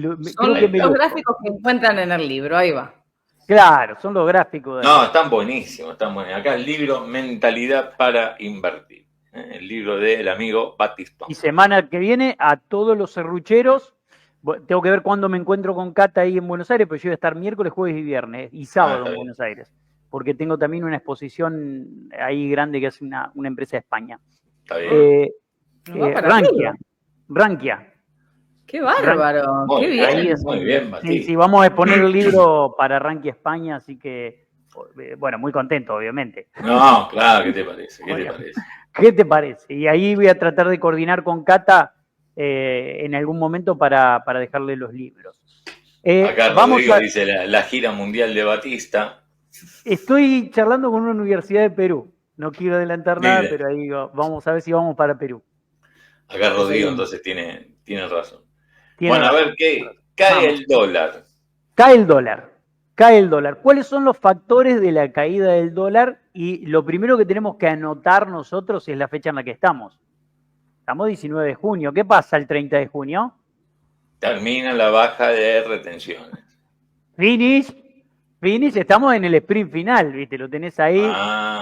Son creo que los gráficos que encuentran en el libro, ahí va. Claro, son los gráficos. No, están buenísimos, están buenísimos. Acá el libro Mentalidad para Invertir. El libro del amigo Batistón. Y semana que viene a todos los serrucheros, tengo que ver cuándo me encuentro con Cata ahí en Buenos Aires, pero yo voy a estar miércoles, jueves y viernes, y sábado en Buenos Aires, porque tengo también una exposición ahí grande que hace una empresa de España. Está bien. Rankia. ¡Qué bárbaro! Muy ¡Qué bien! Muy bien, Batista. Sí, vamos a exponer el libro para Rankia España, así que, bueno, muy contento, obviamente. No, claro, ¿qué te parece? ¿Qué te parece? Y ahí voy a tratar de coordinar con Cata en algún momento para dejarle los libros. Acá Rodrigo dice la gira mundial de Batista. Estoy charlando con una universidad de Perú. No quiero adelantar nada, pero ahí vamos a ver si vamos para Perú. Acá Rodrigo entonces tiene razón. Bueno, a ver, ¿qué? Cae el dólar. Cae el dólar. ¿Cuáles son los factores de la caída del dólar? Y lo primero que tenemos que anotar nosotros es la fecha en la que estamos. Estamos 19 de junio. ¿Qué pasa el 30 de junio? Termina la baja de retenciones. Finish, estamos en el sprint final, ¿viste? Lo tenés ahí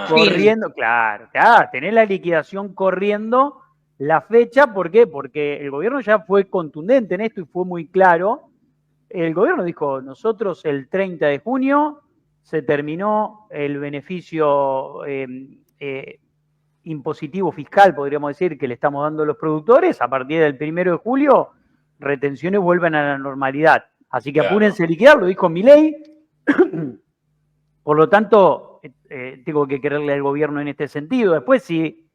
corriendo. Claro, tenés la liquidación corriendo la fecha. ¿Por qué? Porque el gobierno ya fue contundente en esto y fue muy claro. El gobierno dijo, nosotros el 30 de junio se terminó el beneficio impositivo fiscal, podríamos decir, que le estamos dando a los productores. A partir del 1 de julio, retenciones vuelven a la normalidad. Así que apúrense a liquidar, lo dijo Milei. Por lo tanto, tengo que creerle al gobierno en este sentido. Después, si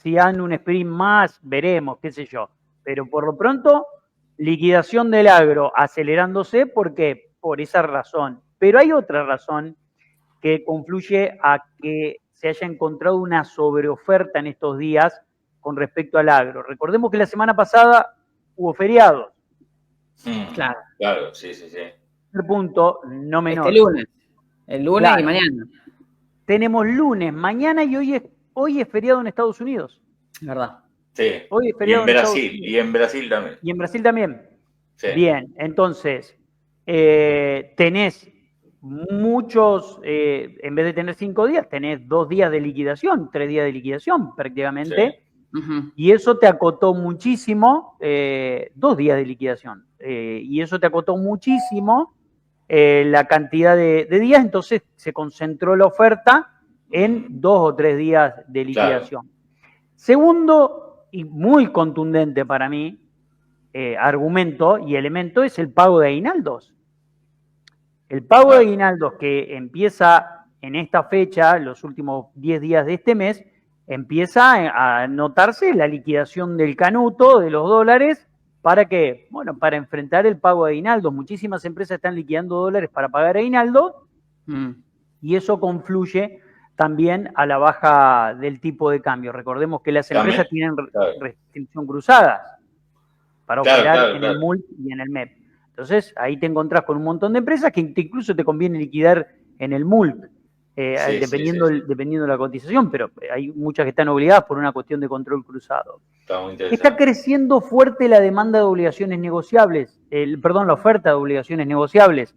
dan un sprint más, veremos, qué sé yo. Pero por lo pronto, liquidación del agro acelerándose, porque por esa razón. Pero hay otra razón que confluye a que se haya encontrado una sobreoferta en estos días con respecto al agro. Recordemos que la semana pasada hubo feriados. Claro, sí. Primer punto, no menor. El lunes y mañana. Tenemos lunes, mañana y hoy es feriado en Estados Unidos. ¿Verdad? Sí. Hoy es feriado y en Brasil también. Y en Brasil también. Sí. Bien, entonces, tenés muchos, en vez de tener 5 días, tenés 2 días de liquidación, 3 días de liquidación prácticamente. Sí. Y eso te acotó muchísimo, 2 días de liquidación. Y eso te acotó muchísimo la cantidad de días, entonces se concentró la oferta en 2 o 3 días de liquidación. Claro. Segundo, y muy contundente para mí, argumento y elemento es el pago de aguinaldos. El pago de aguinaldos que empieza en esta fecha, los últimos 10 días de este mes, empieza a notarse la liquidación del canuto, de los dólares. ¿Para qué? Bueno, para enfrentar el pago de aguinaldos. Muchísimas empresas están liquidando dólares para pagar aguinaldo y eso confluye también a la baja del tipo de cambio. Recordemos que las empresas tienen restricción cruzadas para operar en el MULC y en el MEP. Entonces, ahí te encontrás con un montón de empresas que incluso te conviene liquidar en el MULC, dependiendo de la cotización, pero hay muchas que están obligadas por una cuestión de control cruzado. Está creciendo fuerte la demanda de obligaciones negociables, la oferta de obligaciones negociables.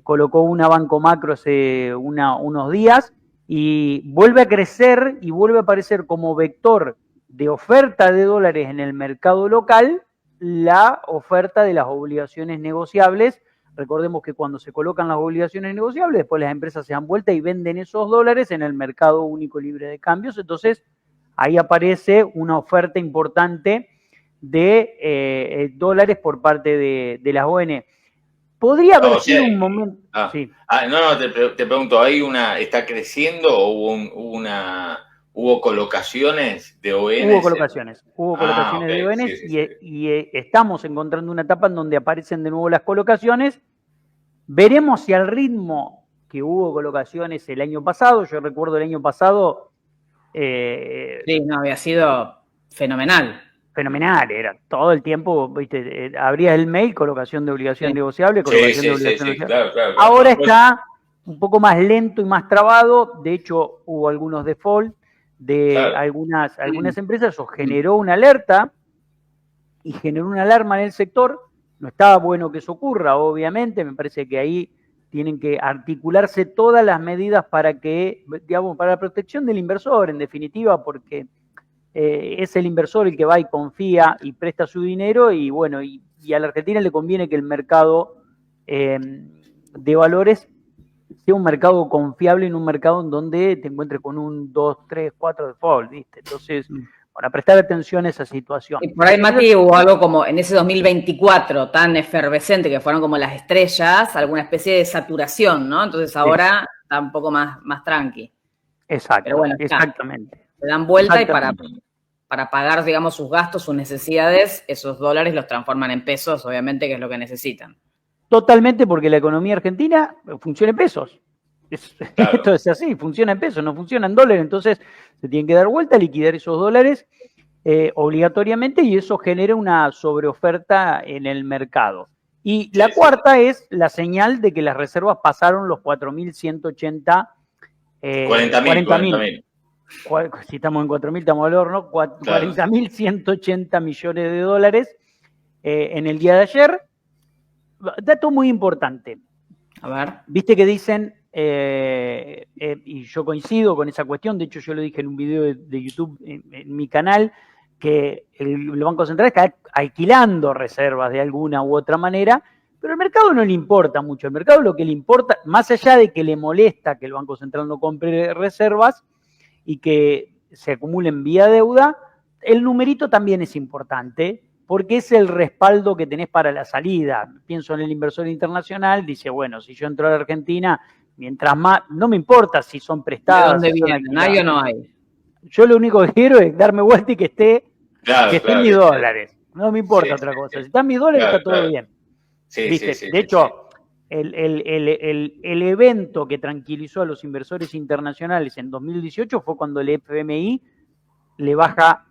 Colocó una Banco Macro hace unos días y vuelve a crecer y vuelve a aparecer como vector de oferta de dólares en el mercado local la oferta de las obligaciones negociables. Recordemos que cuando se colocan las obligaciones negociables, después las empresas se dan vuelta y venden esos dólares en el mercado único libre de cambios. Entonces, ahí aparece una oferta importante de dólares por parte de las ON. ¿Podría haber sido un momento? Sí. Te pregunto, ¿está creciendo o hubo colocaciones de ON? Hubo colocaciones de ON y estamos encontrando una etapa en donde aparecen de nuevo las colocaciones. Veremos si al ritmo que hubo colocaciones el año pasado, yo recuerdo el año pasado... había sido fenomenal. Fenomenal, era todo el tiempo, ¿viste? Abrías el mail, colocación de obligación negociable, colocación de obligación negociable. Claro. Ahora está un poco más lento y más trabado. De hecho, hubo algunos default de algunas empresas. Eso generó una alerta y generó una alarma en el sector No está bueno que eso ocurra, obviamente, me parece que ahí tienen que articularse todas las medidas para que, digamos, para la protección del inversor, en definitiva, porque es el inversor el que va y confía y presta su dinero y bueno, y a la Argentina le conviene que el mercado de valores sea un mercado confiable, en un mercado en donde te encuentres con un 2, 3, 4 default, ¿viste? Entonces, para prestar atención a esa situación. Y por ahí, Mati, hubo algo como en ese 2024 tan efervescente que fueron como las estrellas, alguna especie de saturación, ¿no? Entonces ahora está un poco más tranqui. Exacto, pero bueno, exactamente. Se dan vuelta y para pagar, digamos, sus gastos, sus necesidades, esos dólares los transforman en pesos, obviamente, que es lo que necesitan. Totalmente, porque la economía argentina funciona en pesos. Claro. Esto es así, funciona en pesos, no funciona en dólares, entonces se tienen que dar vuelta, liquidar esos dólares obligatoriamente y eso genera una sobreoferta en el mercado. Y la cuarta es la señal de que las reservas pasaron los 4.180 40.000. Si estamos en 4.000 estamos al horno, 40.180 millones de dólares en el día de ayer. Dato muy importante. A ver. Viste que dicen, y yo coincido con esa cuestión, de hecho yo lo dije en un video de YouTube en mi canal, que el Banco Central está alquilando reservas de alguna u otra manera, pero al mercado no le importa mucho. Al mercado lo que le importa, más allá de que le molesta que el Banco Central no compre reservas y que se acumulen vía deuda, el numerito también es importante, porque es el respaldo que tenés para la salida. Pienso en el inversor internacional, dice, bueno, si yo entro a la Argentina, mientras más, no me importa si son prestadas. ¿De dónde vienen? ¿Hay o no hay? Yo lo único que quiero es darme vuelta y que esté en mis dólares. No me importa otra cosa. Si están mis dólares, está todo bien. De hecho, el evento que tranquilizó a los inversores internacionales en 2018 fue cuando el FMI le baja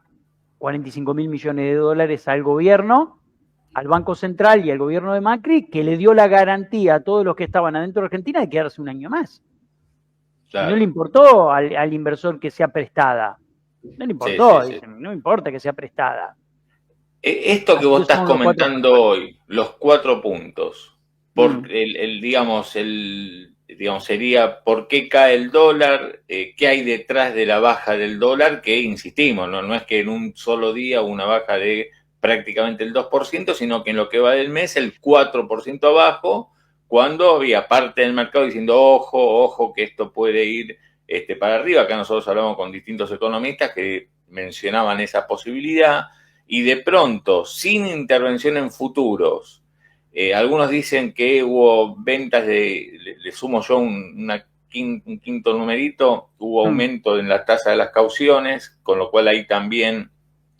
45.000 millones de dólares al gobierno, al Banco Central y al gobierno de Macri, que le dio la garantía a todos los que estaban adentro de Argentina de quedarse un año más. Claro. No le importó al inversor que sea prestada. No le importó, no importa que sea prestada. Esto que vos estás comentando hoy, los 4 puntos, digamos, sería por qué cae el dólar, qué hay detrás de la baja del dólar, que insistimos, no es que en un solo día una baja de prácticamente el 2%, sino que en lo que va del mes el 4% abajo, cuando había parte del mercado diciendo, ojo, que esto puede ir para arriba. Acá nosotros hablamos con distintos economistas que mencionaban esa posibilidad, y de pronto, sin intervención en futuros, algunos dicen que hubo ventas le sumo yo un quinto numerito, hubo aumento en la tasa de las cauciones, con lo cual ahí también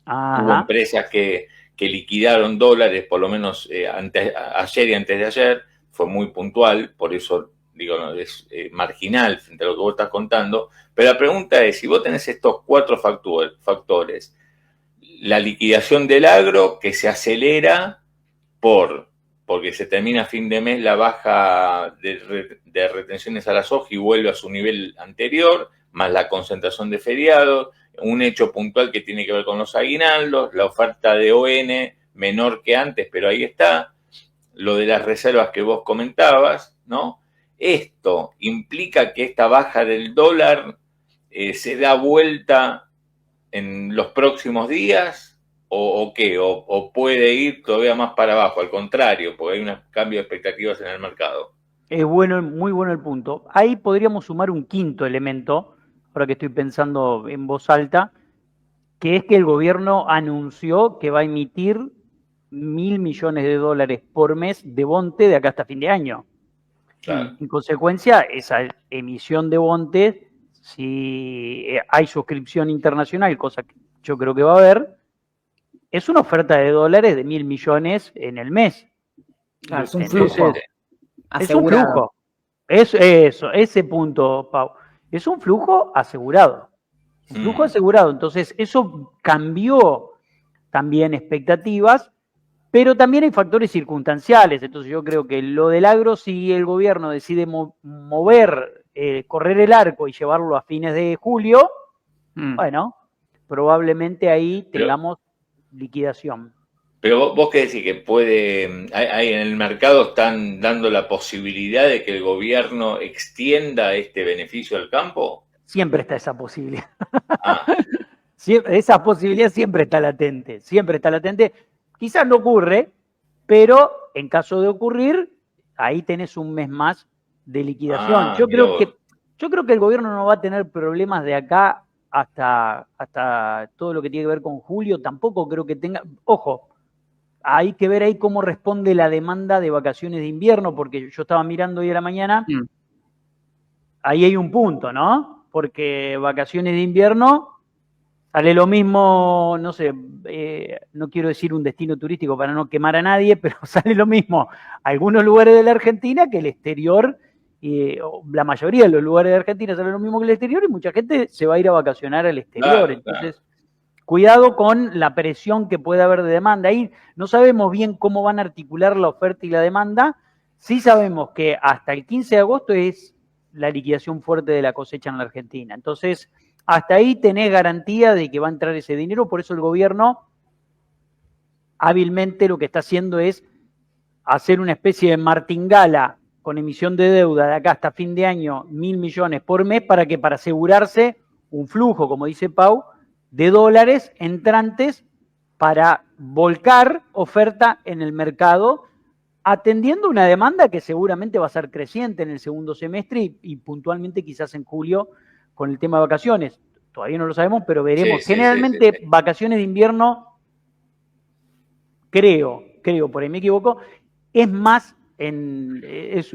hubo empresas que liquidaron dólares, por lo menos ayer y antes de ayer, fue muy puntual, por eso digo, no, es marginal frente a lo que vos estás contando, pero la pregunta es, si vos tenés estos 4 factores, la liquidación del agro que se acelera porque se termina a fin de mes la baja de retenciones a la soja y vuelve a su nivel anterior, más la concentración de feriados, un hecho puntual que tiene que ver con los aguinaldos, la oferta de ON menor que antes, pero ahí está, lo de las reservas que vos comentabas, ¿no? Esto implica que esta baja del dólar se da vuelta en los próximos días, o qué, o puede ir todavía más para abajo, al contrario, porque hay un cambio de expectativas en el mercado. Es bueno, muy bueno el punto. Ahí podríamos sumar un quinto elemento, ahora que estoy pensando en voz alta, que es que el gobierno anunció que va a emitir 1.000 millones de dólares por mes de bonte de acá hasta fin de año. Claro. En consecuencia, esa emisión de bonte, si hay suscripción internacional, cosa que yo creo que va a haber, es una oferta de dólares de 1.000 millones en el mes. Claro, es un flujo. Es un flujo. Ese punto, Pau. Es un flujo asegurado. Un flujo asegurado. Entonces, eso cambió también expectativas, pero también hay factores circunstanciales. Entonces, yo creo que lo del agro, si el gobierno decide mover, correr el arco y llevarlo a fines de julio, bueno, probablemente ahí tengamos liquidación. Pero vos qué decís, que hay en el mercado están dando la posibilidad de que el gobierno extienda este beneficio al campo. Siempre está esa posibilidad. Ah. Esa posibilidad siempre está latente, siempre está latente. Quizás no ocurre, pero en caso de ocurrir, ahí tenés un mes más de liquidación. Yo creo que el gobierno no va a tener problemas de acá hasta todo lo que tiene que ver con julio. Tampoco creo que tenga, ojo, hay que ver ahí cómo responde la demanda de vacaciones de invierno, porque yo estaba mirando hoy a la mañana, ahí hay un punto, ¿no? Porque vacaciones de invierno sale lo mismo, no sé, no quiero decir un destino turístico para no quemar a nadie, pero sale lo mismo algunos lugares de la Argentina que el exterior, la mayoría de los lugares de Argentina sale lo mismo que el exterior y mucha gente se va a ir a vacacionar al exterior. Claro, entonces, cuidado con la presión que puede haber de demanda. Ahí no sabemos bien cómo van a articular la oferta y la demanda. Sí sabemos que hasta el 15 de agosto es la liquidación fuerte de la cosecha en la Argentina. Entonces, hasta ahí tenés garantía de que va a entrar ese dinero, por eso el gobierno hábilmente lo que está haciendo es hacer una especie de martingala con emisión de deuda de acá hasta fin de año, 1.000 millones por mes, para asegurarse un flujo, como dice Pau, de dólares entrantes para volcar oferta en el mercado, atendiendo una demanda que seguramente va a ser creciente en el segundo semestre y puntualmente quizás en julio con el tema de vacaciones. Todavía no lo sabemos, pero veremos. Sí, generalmente sí. Vacaciones de invierno, creo, por ahí me equivoco, es más, es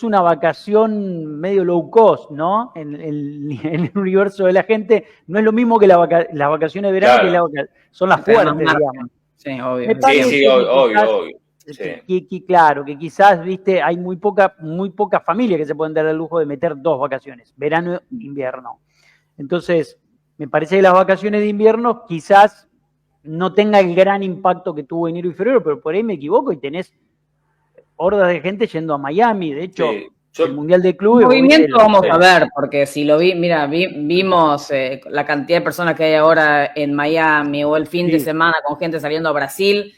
una vacación medio low cost, ¿no? En el universo de la gente. No es lo mismo que las vacaciones de verano, claro, que son las fuertes, digamos. Sí, obvio. Sí, obvio. Sí. Claro, que quizás, viste, hay muy poca familia que se pueden dar el lujo de meter 2 vacaciones, verano e invierno. Entonces, me parece que las vacaciones de invierno quizás no tenga el gran impacto que tuvo enero y febrero, pero por ahí me equivoco y tenés hordas de gente yendo a Miami. De hecho, el Mundial de Clubes... Movimiento vamos a ver, porque si lo vimos la cantidad de personas que hay ahora en Miami o el fin de semana con gente saliendo a Brasil.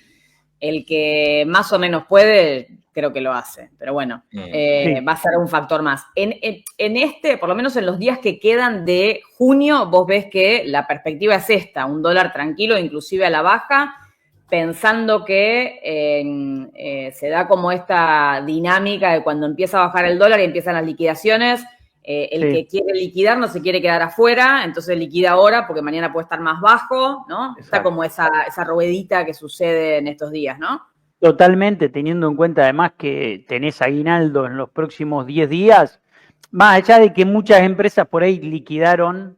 El que más o menos puede, creo que lo hace. Pero bueno, va a ser un factor más. En por lo menos en los días que quedan de junio, vos ves que la perspectiva es esta, un dólar tranquilo, inclusive a la baja, pensando que se da como esta dinámica de cuando empieza a bajar el dólar y empiezan las liquidaciones, que quiere liquidar no se quiere quedar afuera, entonces liquida ahora porque mañana puede estar más bajo, ¿no? Exacto. Está como esa ruedita que sucede en estos días, ¿no? Totalmente, teniendo en cuenta además que tenés aguinaldo en los próximos 10 días, más allá de que muchas empresas por ahí liquidaron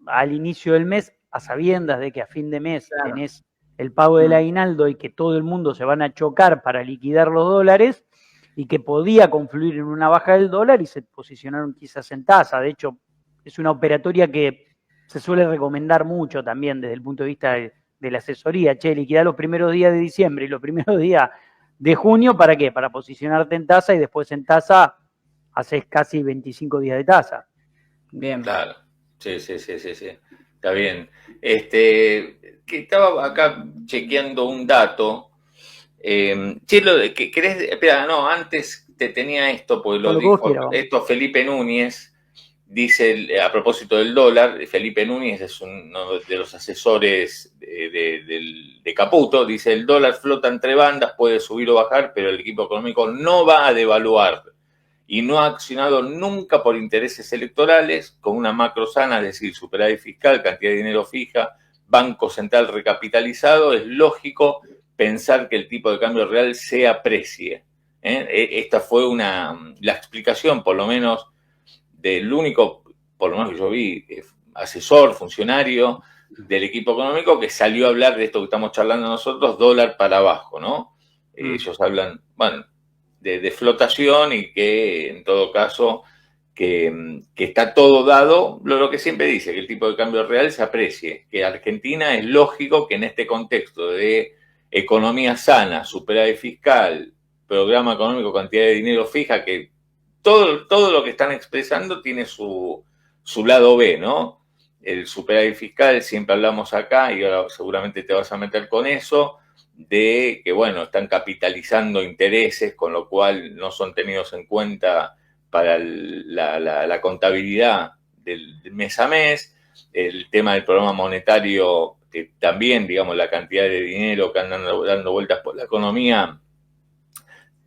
al inicio del mes, a sabiendas de que a fin de mes tenés el pago del aguinaldo y que todo el mundo se van a chocar para liquidar los dólares, y que podía confluir en una baja del dólar y se posicionaron quizás en tasa. De hecho, es una operatoria que se suele recomendar mucho también desde el punto de vista de la asesoría. Liquidar los primeros días de diciembre y los primeros días de junio, ¿para qué? Para posicionarte en tasa y después en tasa haces casi 25 días de tasa. Bien. Claro, sí. Está bien. Que estaba acá chequeando un dato. Chelo, espera, no, antes te tenía esto, porque lo dijo esto Felipe Núñez, dice a propósito del dólar. Felipe Núñez es uno de los asesores de Caputo, dice: el dólar flota entre bandas, puede subir o bajar, pero el equipo económico no va a devaluar y no ha accionado nunca por intereses electorales, con una macro sana, es decir, superávit fiscal, cantidad de dinero fija, Banco Central recapitalizado. Es lógico pensar que el tipo de cambio real se aprecie. Esta fue la explicación, por lo menos, del único, por lo menos que yo vi, asesor, funcionario del equipo económico que salió a hablar de esto que estamos charlando nosotros, dólar para abajo, ¿no? Ellos hablan, bueno, de flotación y que, en todo caso, que está todo dado, lo que siempre dice, que el tipo de cambio real se aprecie, que Argentina es lógico que en este contexto de economía sana, superávit fiscal, programa económico, cantidad de dinero fija, que todo lo que están expresando tiene su lado B, ¿no? el superávit fiscal, siempre hablamos acá, y ahora seguramente te vas a meter con eso, de que, bueno, están capitalizando intereses, con lo cual no son tenidos en cuenta para la contabilidad del mes a mes. El tema del programa monetario, que también, digamos, la cantidad de dinero que andan dando vueltas por la economía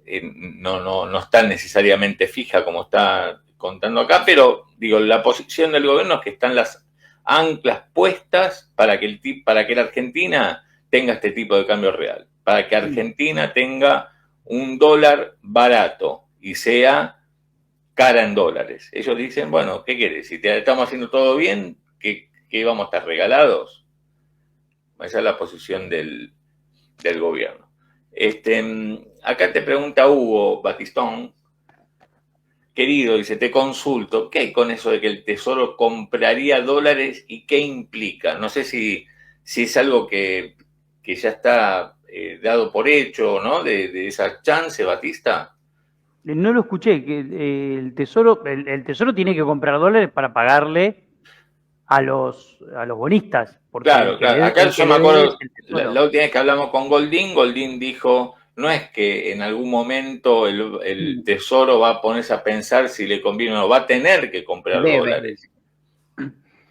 no está necesariamente fija como está contando acá, pero digo, la posición del gobierno es que están las anclas puestas para que la Argentina tenga este tipo de cambio real, para que Argentina tenga un dólar barato y sea cara en dólares. Ellos dicen, bueno, ¿qué quieres? Si te estamos haciendo todo bien, ¿qué vamos a estar regalados? Esa es la posición del gobierno. Acá te pregunta Hugo Batistón, querido, dice, te consulto, ¿qué hay con eso de que el Tesoro compraría dólares y qué implica? No sé si es algo que ya está dado por hecho, ¿no? De esa chance, Batista. No lo escuché, que el Tesoro tiene que comprar dólares para pagarle a los bonistas. Porque Claro. Acá yo me acuerdo, la última vez que hablamos con Goldín dijo, no es que en algún momento el Tesoro va a ponerse a pensar si le conviene o no, va a tener que comprar dólares.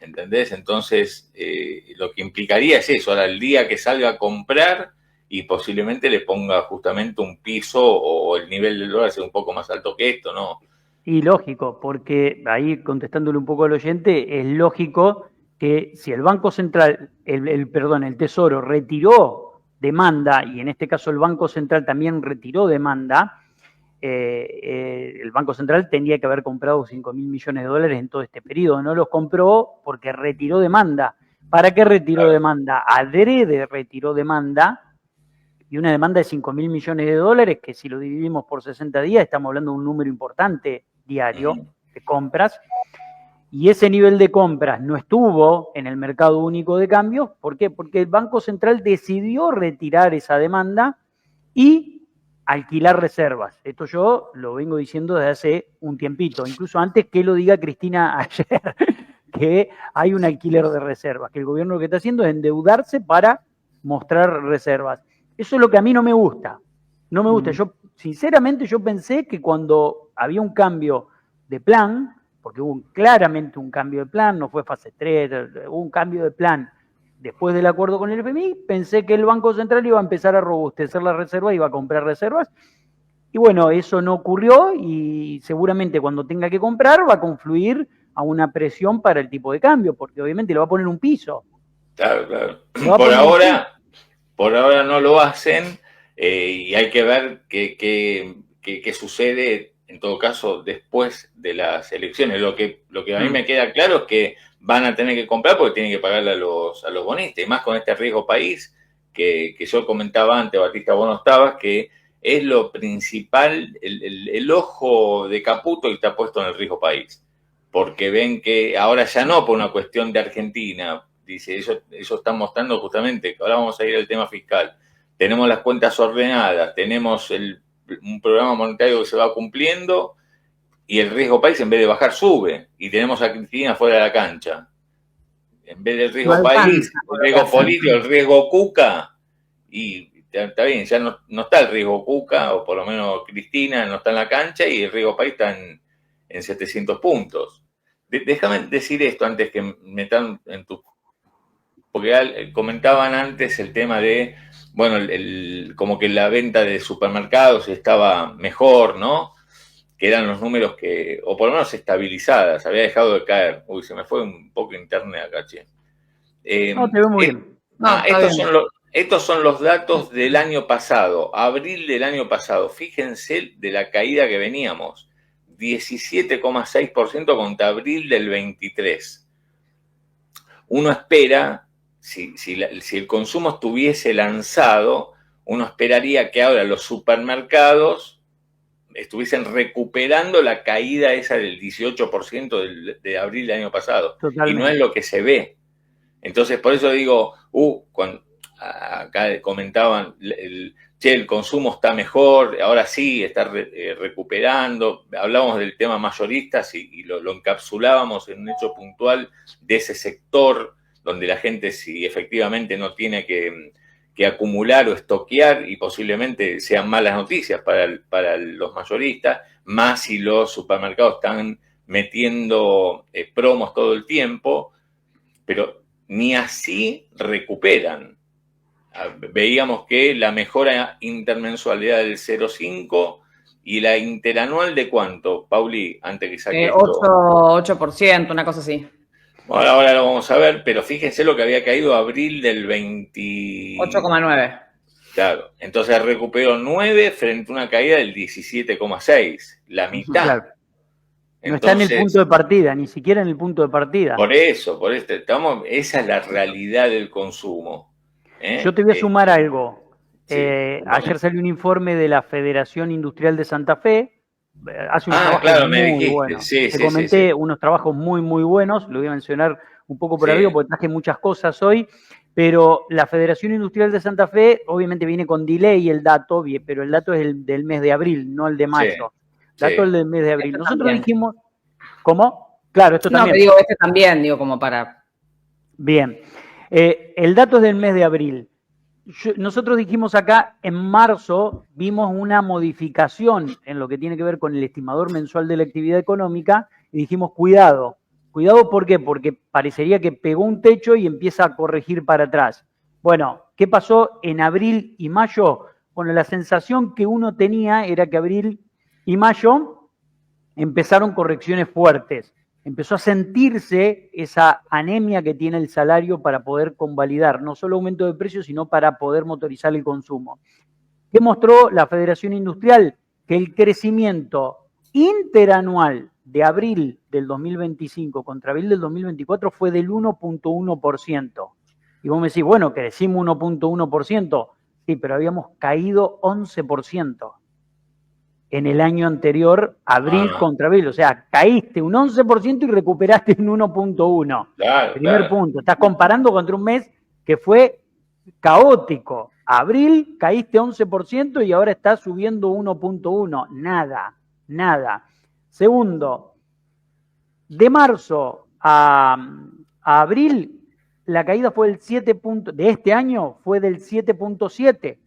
¿Entendés? Entonces, lo que implicaría es eso, ahora el día que salga a comprar y posiblemente le ponga justamente un piso o el nivel del dólar sea un poco más alto que esto, ¿no? Y lógico, porque ahí contestándole un poco al oyente, es lógico que si el Banco Central, el Tesoro retiró demanda, y en este caso el Banco Central también retiró demanda, el Banco Central tendría que haber comprado 5.000 millones de dólares en todo este periodo. No los compró porque retiró demanda. ¿Para qué retiró demanda? Adrede retiró demanda, y una demanda de 5.000 millones de dólares, que si lo dividimos por 60 días, estamos hablando de un número importante diario de compras. Y ese nivel de compras no estuvo en el mercado único de cambios. ¿Por qué? Porque el Banco Central decidió retirar esa demanda y alquilar reservas. Esto yo lo vengo diciendo desde hace un tiempito, incluso antes que lo diga Cristina ayer, que hay un alquiler de reservas, que el gobierno lo que está haciendo es endeudarse para mostrar reservas. Eso es lo que a mí no me gusta. No me gusta. Yo, sinceramente, yo pensé que cuando había un cambio de plan, porque hubo claramente un cambio de plan, no fue fase 3, hubo un cambio de plan después del acuerdo con el FMI, pensé que el Banco Central iba a empezar a robustecer la reserva, iba a comprar reservas, y bueno, eso no ocurrió y seguramente cuando tenga que comprar va a confluir a una presión para el tipo de cambio, porque obviamente le va a poner un piso. Claro. Por ahora no lo hacen y hay que ver qué sucede en todo caso después de las elecciones. Lo que a mí me queda claro es que van a tener que comprar porque tienen que pagarle a los bonistas, y más con este riesgo país que yo comentaba antes, Batista, vos no estabas, que es lo principal, el ojo de Caputo que está puesto en el riesgo país, porque ven que ahora ya no por una cuestión de Argentina, dice, eso está mostrando justamente, que ahora vamos a ir al tema fiscal, tenemos las cuentas ordenadas, tenemos un programa monetario que se va cumpliendo y el riesgo país en vez de bajar sube y tenemos a Cristina fuera de la cancha. En vez del riesgo país, el riesgo político, el riesgo Cuca, y está bien, ya no está el riesgo Cuca, o por lo menos Cristina no está en la cancha y el riesgo país está en 700 puntos. Déjame decir esto antes que metan en tu... Porque comentaban antes el tema de, bueno, como que la venta de supermercados estaba mejor, ¿no? Que eran los números que, o por lo menos estabilizadas, había dejado de caer. Uy, se me fue un poco internet acá, che. No, te veo muy bien. Estos son los datos del año pasado, abril del año pasado. Fíjense de la caída que veníamos. 17,6% contra abril del 23. Uno espera, si el consumo estuviese lanzado, uno esperaría que ahora los supermercados estuviesen recuperando la caída esa del 18% de abril del año pasado. Totalmente. Y no es lo que se ve. Entonces, por eso digo, acá comentaban, el consumo está mejor, ahora sí, está recuperando. Hablábamos del tema mayoristas y lo encapsulábamos en un hecho puntual de ese sector donde la gente, si efectivamente no tiene que acumular o estoquear, y posiblemente sean malas noticias para los mayoristas, más si los supermercados están metiendo promos todo el tiempo, pero ni así recuperan. Veíamos que la mejora intermensualidad del 0,5 y la interanual de ¿cuánto, Pauli? Antes que saque 8%, una cosa así. Bueno, ahora lo vamos a ver, pero fíjense lo que había caído abril del 20... 8,9. Claro, entonces recuperó 9 frente a una caída del 17,6, la mitad. Claro. No está en el punto de partida, ni siquiera en el punto de partida. Por eso, esa es la realidad del consumo. Yo te voy a sumar algo. Sí, ayer salió un informe de la Federación Industrial de Santa Fe. Hace unos trabajos muy buenos. Te comenté unos trabajos muy, muy buenos. Lo voy a mencionar un poco por arriba porque traje muchas cosas hoy. Pero la Federación Industrial de Santa Fe, obviamente viene con delay el dato, pero el dato es el del mes de abril, no el de mayo. Dato el del mes de abril. Esto Nosotros también dijimos, ¿cómo? Claro, esto también. No, digo, también, digo, como para... Bien. El dato es del mes de abril. Nosotros dijimos acá, en marzo, vimos una modificación en lo que tiene que ver con el estimador mensual de la actividad económica y dijimos, cuidado. Cuidado, ¿por qué? Porque parecería que pegó un techo y empieza a corregir para atrás. Bueno, ¿qué pasó en abril y mayo? Bueno, la sensación que uno tenía era que abril y mayo empezaron correcciones fuertes. Empezó a sentirse esa anemia que tiene el salario para poder convalidar, no solo aumento de precios, sino para poder motorizar el consumo. ¿Qué mostró la Federación Industrial? Que el crecimiento interanual de abril del 2025 contra abril del 2024 fue del 1,1%. Y vos me decís, bueno, crecimos 1,1%. Sí, pero habíamos caído 11% en el año anterior, abril contra abril. O sea, caíste un 11% y recuperaste un 1,1%. Claro, Primer punto. Estás comparando contra un mes que fue caótico. Abril caíste 11% y ahora estás subiendo 1,1%. Nada. Segundo, de marzo a abril, la caída fue del 7 de este año fue del 7,7.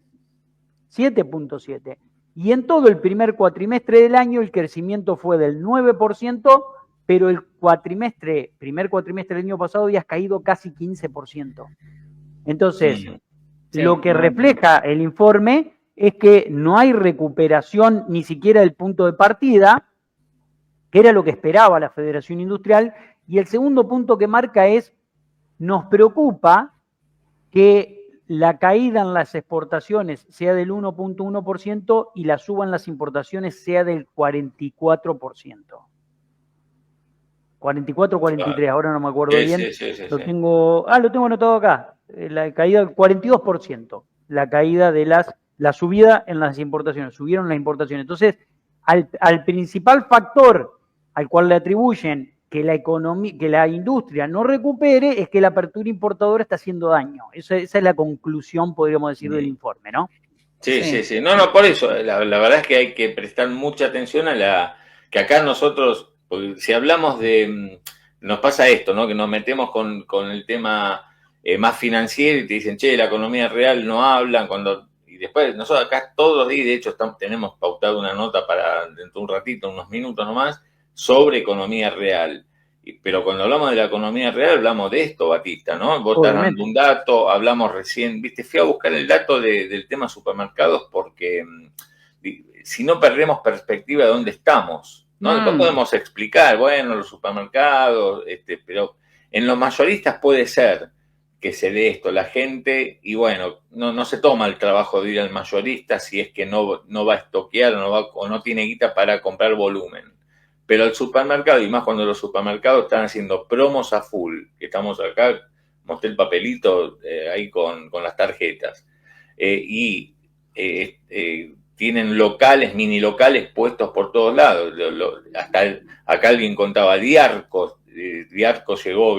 7,7. Y en todo el primer cuatrimestre del año el crecimiento fue del 9%, pero el primer cuatrimestre del año pasado habías caído casi 15%. Entonces, lo que refleja el informe es que no hay recuperación ni siquiera del punto de partida, que era lo que esperaba la Federación Industrial. Y el segundo punto que marca es, nos preocupa que la caída en las exportaciones sea del 1,1% y la suba en las importaciones sea del 44%. 44, 43, ahora no me acuerdo bien. Lo tengo anotado acá. La caída del 42%. La caída de la subida en las importaciones. Subieron las importaciones. Entonces, al principal factor al cual le atribuyen que la industria no recupere es que la apertura importadora está haciendo daño. Esa es la conclusión, podríamos decir, del informe, ¿no? Sí. No, por eso. La verdad es que hay que prestar mucha atención que acá nosotros, porque si hablamos nos pasa esto, ¿no? Que nos metemos con el tema más financiero y te dicen, la economía real no hablan, y después nosotros acá todos los días, de hecho tenemos pautado una nota para dentro de un ratito, unos minutos nomás, sobre economía real. Pero cuando hablamos de la economía real, hablamos de esto, Batista, ¿no? Vos estás dando un dato, hablamos recién, fui a buscar el dato del tema supermercados porque si no perdemos perspectiva de dónde estamos, ¿no? Después podemos explicar, bueno, los supermercados, pero en los mayoristas puede ser que se dé esto, la gente, y bueno, no se toma el trabajo de ir al mayorista si es que no va a estoquear o no tiene guita para comprar volumen. Pero el supermercado, y más cuando los supermercados están haciendo promos a full, que estamos acá, mostré el papelito ahí con las tarjetas, tienen mini locales puestos por todos lados. Acá alguien contaba Diarco llegó,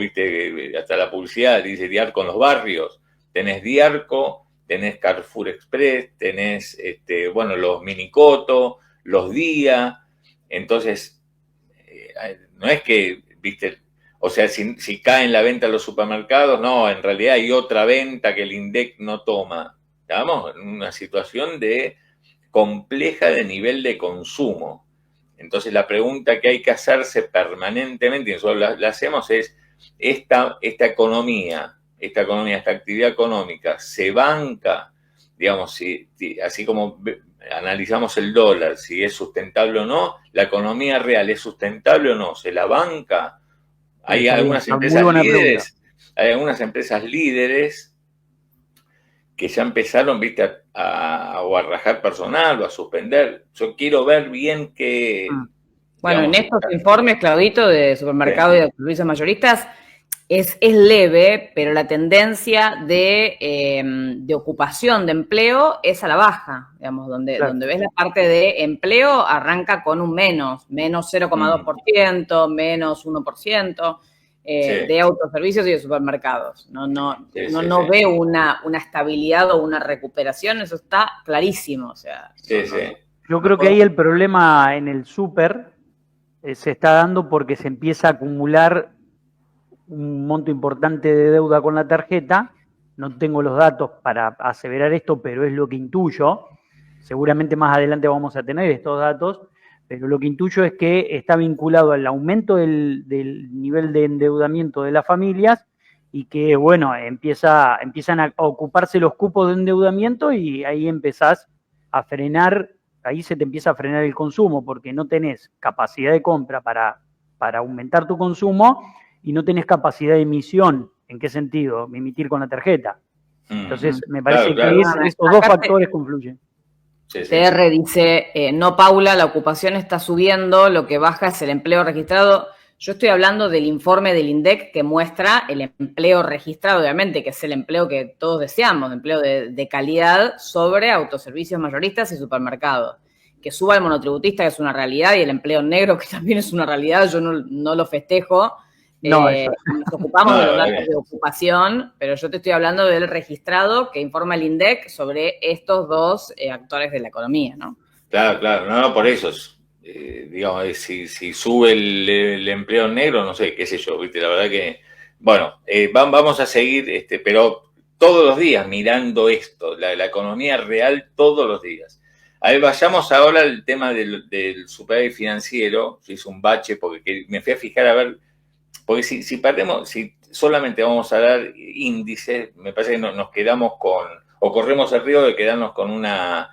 hasta la publicidad, dice Diarco en los barrios. tenés Diarco, tenés Carrefour Express, tenés, bueno, los Minicoto, los Día. Entonces, no es que, viste, o sea, si cae en la venta en los supermercados, no, en realidad hay otra venta que el INDEC no toma. Estamos en una situación compleja de nivel de consumo. Entonces, la pregunta que hay que hacerse permanentemente, y nosotros la hacemos, es, esta economía, esta actividad económica, se banca, digamos, así como analizamos el dólar, si es sustentable o no, la economía real es sustentable o no, se la banca. Hay algunas empresas líderes que ya empezaron, viste, a rajar personal o a suspender. Yo quiero ver bien qué... Bueno, digamos, en estos informes, Claudito, de supermercado y de servicios mayoristas, es leve, pero la tendencia de ocupación de empleo es a la baja, digamos, donde ves la parte de empleo arranca con un menos 0,2%, menos 1%. De autoservicios y de supermercados. No veo una estabilidad o una recuperación, eso está clarísimo. O sea, Yo creo que ahí el problema en el súper se está dando porque se empieza a acumular un monto importante de deuda con la tarjeta. No tengo los datos para aseverar esto, pero es lo que intuyo. Seguramente más adelante vamos a tener estos datos, pero lo que intuyo es que está vinculado al aumento del nivel de endeudamiento de las familias y que, bueno, empiezan a ocuparse los cupos de endeudamiento y ahí empezás a frenar, ahí se te empieza a frenar el consumo porque no tenés capacidad de compra para aumentar tu consumo y no tenés capacidad de emisión. ¿En qué sentido? Emitir con la tarjeta. Entonces, me parece que estos dos factores confluyen. TR dice, no, Paula, la ocupación está subiendo, lo que baja es el empleo registrado. Yo estoy hablando del informe del INDEC que muestra el empleo registrado, obviamente, que es el empleo que todos deseamos, empleo de calidad sobre autoservicios mayoristas y supermercados. Que suba el monotributista, que es una realidad, y el empleo negro, que también es una realidad, yo no lo festejo. Nos ocupamos de los datos de ocupación, pero yo te estoy hablando del registrado que informa el INDEC sobre estos dos actores de la economía, ¿no? Claro, no, por eso, digamos, si sube el empleo negro, no sé, qué sé yo, ¿viste? La verdad que, bueno, vamos a seguir, pero todos los días mirando esto, la economía real todos los días. A ver, vayamos ahora al tema del superávit financiero. Yo hice un bache porque me fui a fijar a ver. Porque si solamente vamos a dar índices, me parece que nos quedamos o corremos el riesgo de quedarnos con una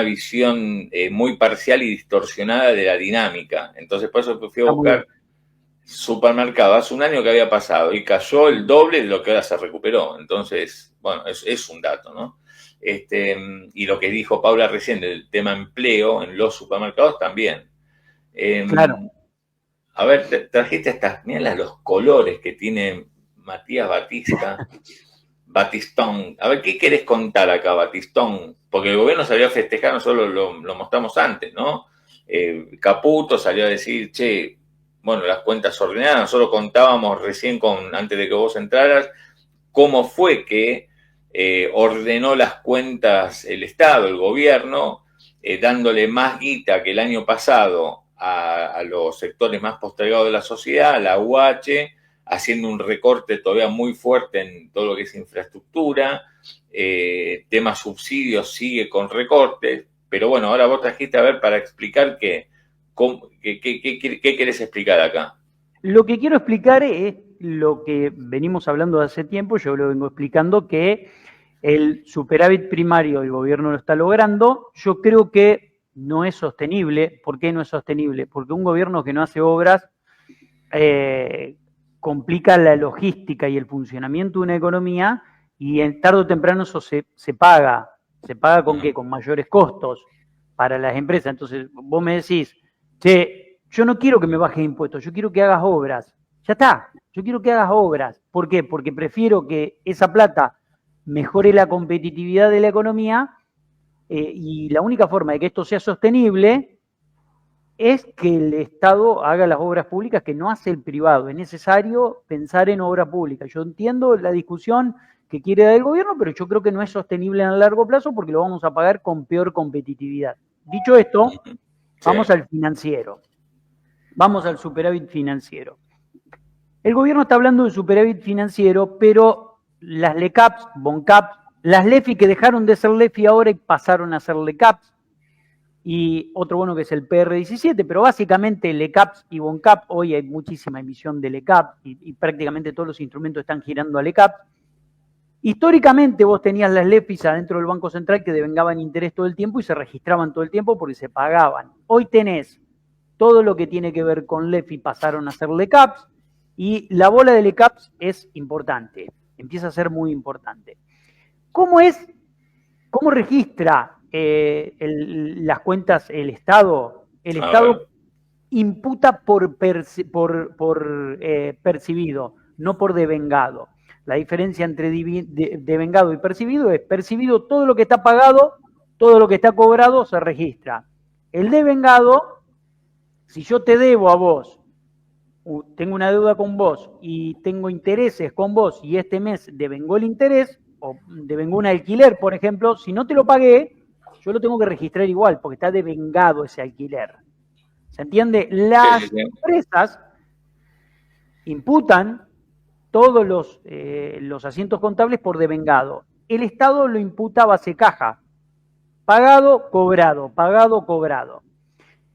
visión muy parcial y distorsionada de la dinámica. Entonces, por eso fui a buscar supermercado. Hace un año que había pasado y cayó el doble de lo que ahora se recuperó. Entonces, bueno, es un dato, ¿no? Y lo que dijo Paula recién del tema empleo en los supermercados también. Claro. A ver, trajiste mirá los colores que tiene Matías Batistón. A ver, ¿qué querés contar acá, Batistón? Porque el gobierno salió a festejar, nosotros lo mostramos antes, ¿no? Caputo salió a decir, che, bueno, las cuentas ordenadas. Nosotros contábamos recién, antes de que vos entraras, cómo fue que ordenó las cuentas el Estado, el gobierno, dándole más guita que el año pasado a los sectores más postergados de la sociedad, a la UH, haciendo un recorte todavía muy fuerte en todo lo que es infraestructura, tema subsidios sigue con recortes, pero bueno, ahora vos trajiste a ver para explicar qué querés explicar acá. Lo que quiero explicar es lo que venimos hablando de hace tiempo, yo lo vengo explicando, que el superávit primario el gobierno lo está logrando. Yo creo que no es sostenible. ¿Por qué no es sostenible? Porque un gobierno que no hace obras complica la logística y el funcionamiento de una economía y en tarde o temprano eso se paga. ¿Se paga con qué? Con mayores costos para las empresas. Entonces vos me decís, che, yo no quiero que me bajes impuestos, yo quiero que hagas obras. Ya está, yo quiero que hagas obras. ¿Por qué? Porque prefiero que esa plata mejore la competitividad de la economía y la única forma de que esto sea sostenible es que el Estado haga las obras públicas que no hace el privado. Es necesario pensar en obra pública. Yo entiendo la discusión que quiere dar el gobierno, pero yo creo que no es sostenible a largo plazo porque lo vamos a pagar con peor competitividad. Dicho esto, vamos al financiero. Vamos al superávit financiero. El gobierno está hablando de superávit financiero, pero las LECAPs, BONCAPs, las LEFI que dejaron de ser LEFI ahora y pasaron a ser LECAPs, y otro bono que es el PR17, pero básicamente LECAPs y BONCAP, hoy hay muchísima emisión de LECAP y prácticamente todos los instrumentos están girando a LECAP. Históricamente vos tenías las LEFIs adentro del Banco Central que devengaban interés todo el tiempo y se registraban todo el tiempo porque se pagaban. Hoy tenés todo lo que tiene que ver con LEFI pasaron a ser LECAPs y la bola de LECAPs es importante, empieza a ser muy importante. ¿Cómo registra las cuentas el Estado? El Estado imputa por percibido, no por devengado. La diferencia entre devengado y percibido es percibido todo lo que está pagado, todo lo que está cobrado se registra. El devengado, si yo te debo a vos, tengo una deuda con vos y tengo intereses con vos y este mes devengó el interés o devengó un alquiler, por ejemplo, si no te lo pagué, yo lo tengo que registrar igual porque está devengado ese alquiler. ¿Se entiende? Las empresas imputan todos los asientos contables por devengado. El Estado lo imputa a base caja. Pagado, cobrado, pagado, cobrado.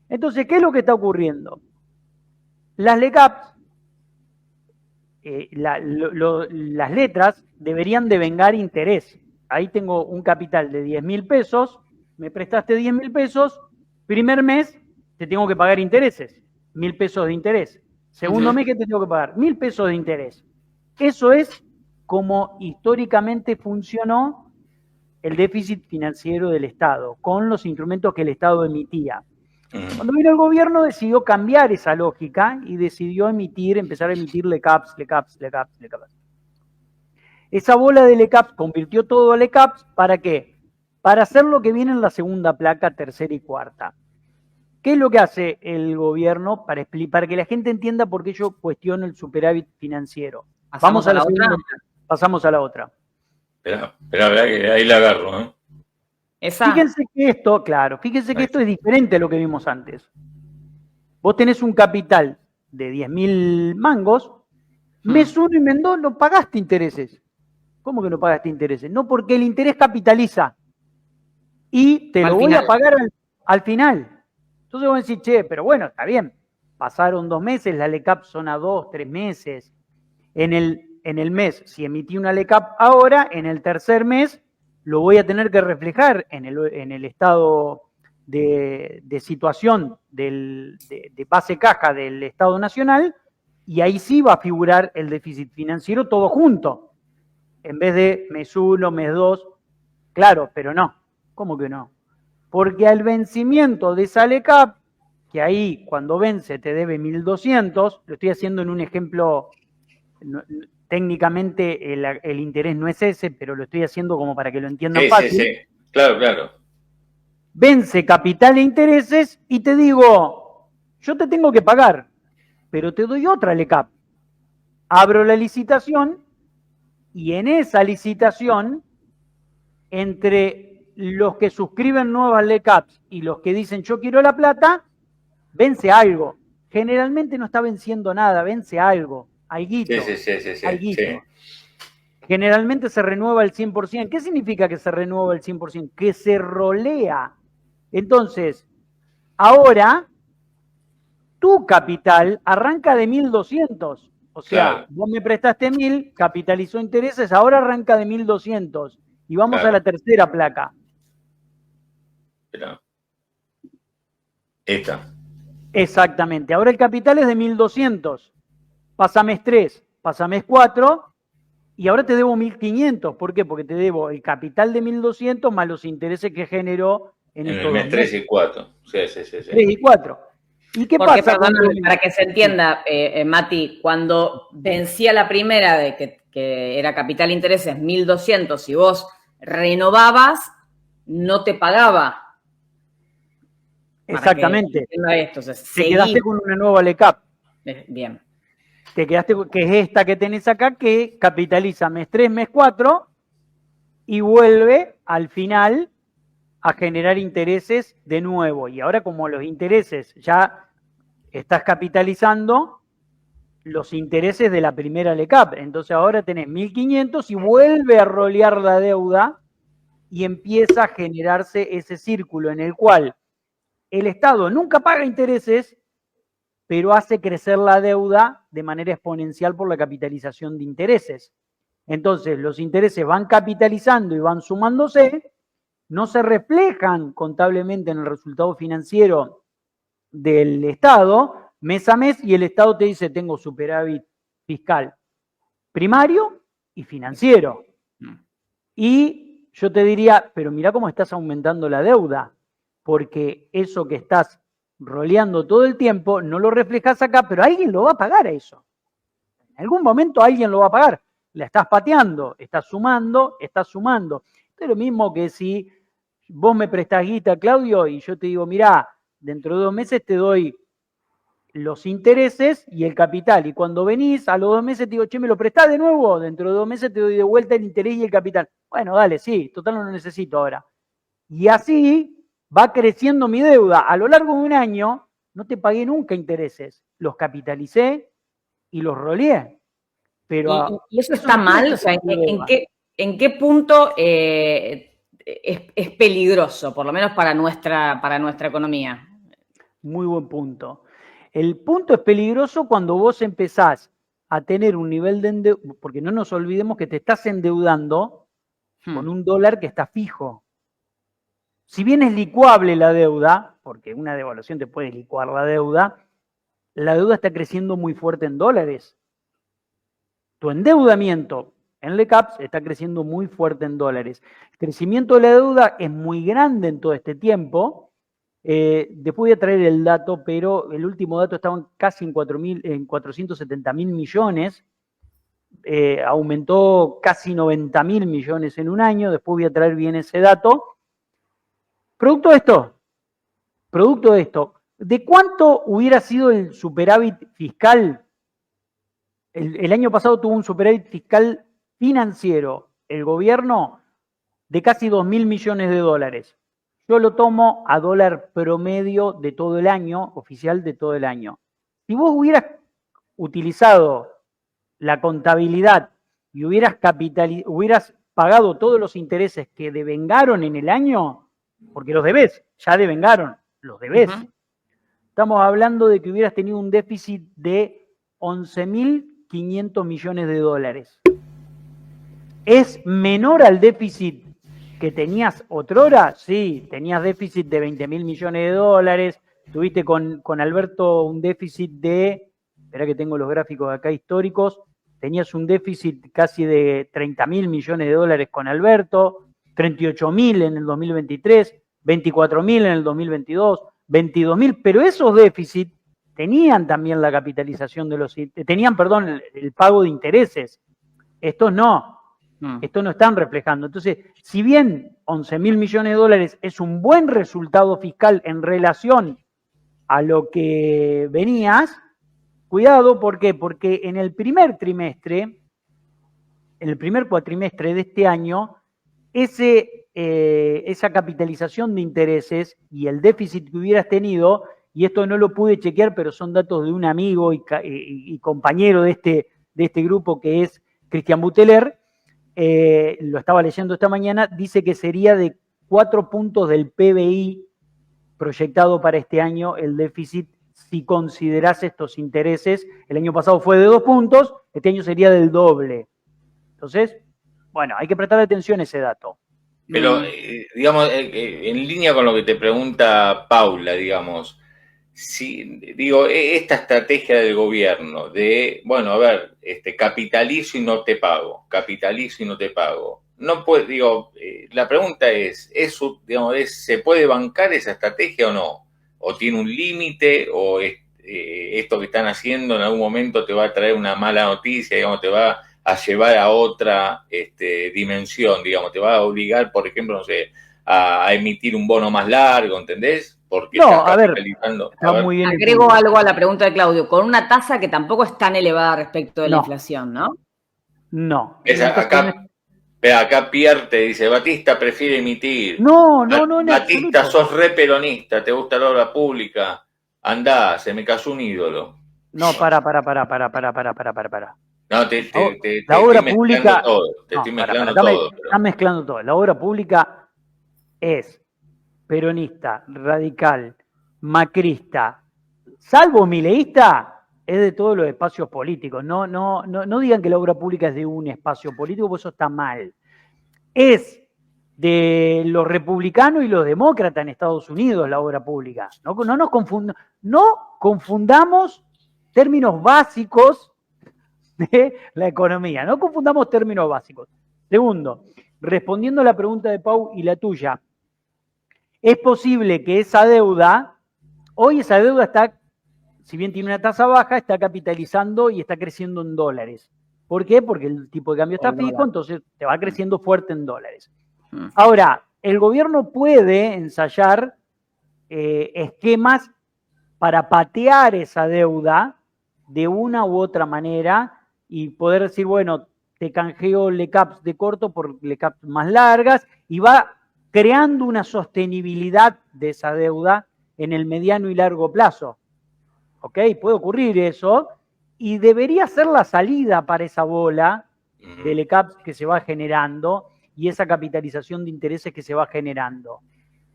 Entonces, ¿qué es lo que está ocurriendo? Las LECAPs, las letras deberían devengar interés. Ahí tengo un capital de 10.000 pesos, me prestaste 10.000 pesos, primer mes te tengo que pagar intereses, 1.000 pesos de interés. Segundo mes que te tengo que pagar, 1.000 pesos de interés. Eso es como históricamente funcionó el déficit financiero del Estado, con los instrumentos que el Estado emitía. Cuando vino el gobierno decidió cambiar esa lógica y decidió empezar a emitir LECAPs. Esa bola de LECAPs convirtió todo a LECAPs, ¿para qué? Para hacer lo que viene en la segunda placa, tercera y cuarta. ¿Qué es lo que hace el gobierno para que la gente entienda por qué yo cuestiono el superávit financiero? Vamos a la otra. Pasamos a la otra. Espera, que ahí la agarro, ¿eh? Fíjense que esto es diferente a lo que vimos antes. Vos tenés un capital de 10.000 mangos, mes 1 y mes 2 no pagaste intereses. ¿Cómo que no pagaste intereses? No, porque el interés capitaliza. Y te lo voy a pagar al final. Entonces vos decís, che, pero bueno, está bien. Pasaron 2 meses, la LECAP son a 2, 3 meses. En el mes, si emití una LECAP ahora, en el tercer mes lo voy a tener que reflejar en el estado de situación de base caja del Estado Nacional y ahí sí va a figurar el déficit financiero todo junto, en vez de mes 1, mes 2, claro, pero no. ¿Cómo que no? Porque al vencimiento de esa LECAP, que ahí cuando vence te debe 1.200, lo estoy haciendo en un ejemplo, técnicamente el interés no es ese, pero lo estoy haciendo como para que lo entiendan fácil. Sí, claro. Vence capital e intereses y te digo, yo te tengo que pagar, pero te doy otra LECAP. Abro la licitación y en esa licitación, entre los que suscriben nuevas LECAPs y los que dicen yo quiero la plata, vence algo. Generalmente no está venciendo nada, vence algo. Alguito. Sí. Generalmente se renueva el 100%. ¿Qué significa que se renueva el 100%? Que se rolea. Entonces, ahora, tu capital arranca de 1.200. O sea, vos me prestaste 1.000, capitalizó intereses, ahora arranca de 1.200. Y vamos a la tercera placa. Esta. Exactamente. Ahora el capital es de 1.200. Pasa mes 3, pasa mes 4, y ahora te debo 1.500. ¿Por qué? Porque te debo el capital de 1.200 más los intereses que generó en el mes 3 y 4. Sí. 3 y 4. ¿Y qué pasa? Para que se entienda, Mati, cuando vencía la primera de que era capital intereses 1.200, si vos renovabas, no te pagaba. Exactamente. Esto, o sea, te quedaste con una nueva LECAP. Bien. Te quedaste, que es esta que tenés acá, que capitaliza mes 3, mes 4 y vuelve al final a generar intereses de nuevo. Y ahora, como los intereses ya estás capitalizando los intereses de la primera LECAP, entonces ahora tenés 1.500 y vuelve a rolear la deuda y empieza a generarse ese círculo en el cual el Estado nunca paga intereses, pero hace crecer la deuda de manera exponencial por la capitalización de intereses. Entonces, los intereses van capitalizando y van sumándose, no se reflejan contablemente en el resultado financiero del Estado mes a mes, y el Estado te dice: tengo superávit fiscal primario y financiero. Y yo te diría: pero mirá cómo estás aumentando la deuda, porque eso que estás roleando todo el tiempo no lo reflejas acá, pero alguien lo va a pagar a eso. En algún momento alguien lo va a pagar. La estás pateando, estás sumando, estás sumando. Esto es lo mismo que si vos me prestás guita, Claudio, y yo te digo: mirá, dentro de 2 meses te doy los intereses y el capital. Y cuando venís a los 2 meses te digo: che, ¿me lo prestás de nuevo? Dentro de 2 meses te doy de vuelta el interés y el capital. Bueno, dale, sí, total no lo necesito ahora. Y así va creciendo mi deuda. A lo largo de un año no te pagué nunca intereses. Los capitalicé y los roleé. Pero ¿Y eso está mal? O sea, ¿en qué punto es peligroso, por lo menos para nuestra economía? Muy buen punto. El punto es peligroso cuando vos empezás a tener un nivel de endeudamiento, porque no nos olvidemos que te estás endeudando con un dólar que está fijo. Si bien es licuable la deuda, porque una devaluación te puede licuar la deuda está creciendo muy fuerte en dólares. Tu endeudamiento en LECAPS está creciendo muy fuerte en dólares. El crecimiento de la deuda es muy grande en todo este tiempo. Después voy a traer el dato, pero el último dato estaba casi en 470.000 millones. Aumentó casi 90.000 millones en un año. Después voy a traer bien ese dato. Producto de esto, ¿de cuánto hubiera sido el superávit fiscal? El año pasado tuvo un superávit fiscal financiero, el gobierno, de casi 2.000 millones de dólares. Yo lo tomo a dólar promedio de todo el año, oficial de todo el año. Si vos hubieras utilizado la contabilidad y hubieras pagado todos los intereses que devengaron en el año, porque los debés, ya devengaron, los debés. Estamos hablando de que hubieras tenido un déficit de 11.500 millones de dólares. ¿Es menor al déficit que tenías otrora? Sí, tenías déficit de 20.000 millones de dólares, tuviste con Alberto un déficit de, espera que tengo los gráficos acá históricos, tenías un déficit casi de 30.000 millones de dólares con Alberto, 38.000 en el 2023, 24.000 en el 2022, 22.000, pero esos déficits tenían también la capitalización de el pago de intereses. Estos no están reflejando. Entonces, si bien 11.000 millones de dólares es un buen resultado fiscal en relación a lo que venías, cuidado, ¿por qué? Porque en el primer cuatrimestre de este año, esa capitalización de intereses y el déficit que hubieras tenido, y esto no lo pude chequear, pero son datos de un amigo y compañero de este grupo, que es Cristian Buteler, lo estaba leyendo esta mañana, dice que sería de 4 puntos del PBI proyectado para este año el déficit si considerás estos intereses. El año pasado fue de 2 puntos, este año sería del doble. Entonces, bueno, hay que prestar atención a ese dato. Pero, digamos, en línea con lo que te pregunta Paula, digamos, si, digo, esta estrategia del gobierno de, bueno, a ver, capitalizo y no te pago, no puede, digo, la pregunta es, digamos, ¿se puede bancar esa estrategia o no? ¿O tiene un límite? ¿O esto que están haciendo en algún momento te va a traer una mala noticia, digamos, te va a llevar a otra dimensión, digamos, te va a obligar, por ejemplo, no sé, a emitir un bono más largo, ¿entendés? Porque no, a ver, está muy bien. Agrego algo a la pregunta de Claudio, con una tasa que tampoco es tan elevada respecto de la inflación, ¿no? No. Acá Pierre te dice, Batista prefiere emitir. No, Batista, sos re peronista, te gusta la obra pública. Andá, se me cayó un ídolo. No, para. No, la obra pública. Te estoy mezclando todo. Estás mezclando todo. La obra pública es peronista, radical, macrista, salvo mileísta, es de todos los espacios políticos. No digan que la obra pública es de un espacio político, porque eso está mal. Es de los republicanos y los demócratas en Estados Unidos la obra pública. No confundamos términos básicos de la economía. No confundamos términos básicos. Segundo, respondiendo a la pregunta de Pau y la tuya, es posible que hoy esa deuda está, si bien tiene una tasa baja, está capitalizando y está creciendo en dólares. ¿Por qué? Porque el tipo de cambio está fijo, entonces te va creciendo fuerte en dólares. Ahora, el gobierno puede ensayar esquemas para patear esa deuda de una u otra manera y poder decir, bueno, te canjeo LECAPs de corto por LECAPs más largas, y va creando una sostenibilidad de esa deuda en el mediano y largo plazo. ¿Ok? Puede ocurrir eso, y debería ser la salida para esa bola de LECAPs que se va generando y esa capitalización de intereses que se va generando.